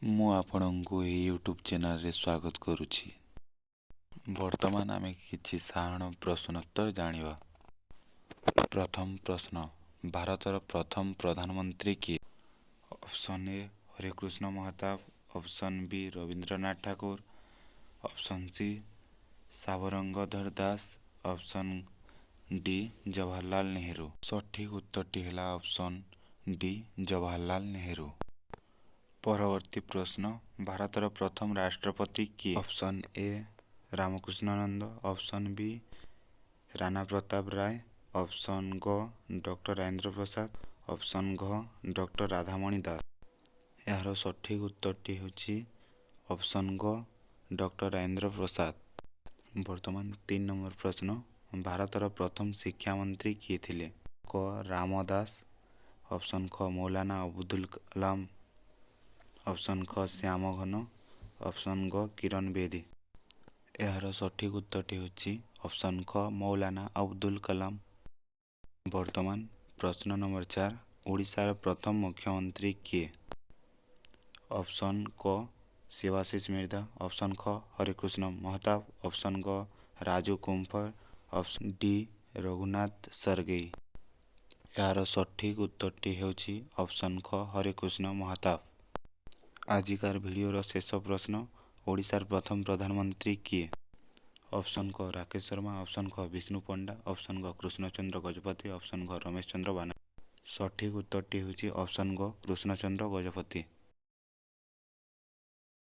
ମୁଁ ଆପଣଙ୍କୁ ଏହି ୟୁଟ୍ୟୁବ୍ ଚ୍ୟାନେଲରେ ସ୍ୱାଗତ କରୁଛି। ବର୍ତ୍ତମାନ ଆମେ କିଛି ସାଧାରଣ ପ୍ରଶ୍ନୋତ୍ତର ଜାଣିବା। ପ୍ରଥମ ପ୍ରଶ୍ନ, ଭାରତର ପ୍ରଥମ ପ୍ରଧାନମନ୍ତ୍ରୀ କିଏ? Option A Harekrushna Mahtab, option B Rabindranath Thakur, option C Sarangadhar Das, option D Jawaharlal Nehru. ସଠିକ୍ ଉତ୍ତରଟି ହେଲା ଅପସନ୍ ଡି ଜବାହରଲାଲ ନେହେରୁ। ପରବର୍ତ୍ତୀ ପ୍ରଶ୍ନ, ଭାରତର ପ୍ରଥମ ରାଷ୍ଟ୍ରପତି କିଏ? Option A Ramakrishnananda, option B Rana Pratap Ray, option ଗ ଡକ୍ଟର ରାଜେନ୍ଦ୍ର ପ୍ରସାଦ, ଅପସନ୍ ଘ ଡକ୍ଟର ରାଧାମଣି ଦାସ। ଏହାର ସଠିକ୍ ଉତ୍ତରଟି ହେଉଛି ଅପସନ୍ ଗ ଡକ୍ଟର ରାଜେନ୍ଦ୍ର ପ୍ରସାଦ। ବର୍ତ୍ତମାନ 3 ନମ୍ବର ପ୍ରଶ୍ନ, ଭାରତର ପ୍ରଥମ ଶିକ୍ଷାମନ୍ତ୍ରୀ କିଏ ଥିଲେ? କ ରାମଦାସ, ଅପସନ୍ ଖ ମୌଲାନା ଅବୁଦୁଲ କଲାମ, ଅପସନ୍ ଖ ଶ୍ୟାମ ଘନ, ଅପସନ୍ ଗ କିରଣ ବେଦୀ। ଏହାର ସଠିକ୍ ଉତ୍ତରଟି ହେଉଛି ଅପସନ୍ ଖ ମୌଲାନା ଅବୁଦୁଲ କଲାମ। ବର୍ତ୍ତମାନ ପ୍ରଶ୍ନ ନମ୍ବର 4, ଓଡ଼ିଶାର ପ୍ରଥମ ମୁଖ୍ୟମନ୍ତ୍ରୀ କିଏ? ଅପସନ୍ କ ଶିବାଶିଷ ମିର୍ଦ୍ଦା, ଅପସନ୍ ଖ ହରେକୃଷ୍ଣ ମହତାବ, ଅପସନ୍ ଗ Raju କୁମ୍ଭର, option D Raghunath Sergei. ଏହାର ସଠିକ୍ ଉତ୍ତରଟି ହେଉଛି ଅପସନ୍ ଖ ହରେକୃଷ୍ଣ ମହତାବ। ଆଜିକାର ଭିଡ଼ିଓର ଶେଷ ପ୍ରଶ୍ନ, ଓଡ଼ିଶାର ପ୍ରଥମ ପ୍ରଧାନମନ୍ତ୍ରୀ କିଏ? ଅପସନ୍ କ ରାକେଶ ଶର୍ମା, ଅପସନ୍ ଖ ବିଷ୍ଣୁ ପଣ୍ଡା, ଅପସନ୍ ଗ କୃଷ୍ଣଚନ୍ଦ୍ର ଗଜପତି, ଅପସନ୍ ଘ ରମେଶ ଚନ୍ଦ୍ର ବାନାର୍ଜୀ। ସଠିକ୍ ଉତ୍ତରଟି ହେଉଛି ଅପସନ୍ ଗ କୃଷ୍ଣଚନ୍ଦ୍ର ଗଜପତି।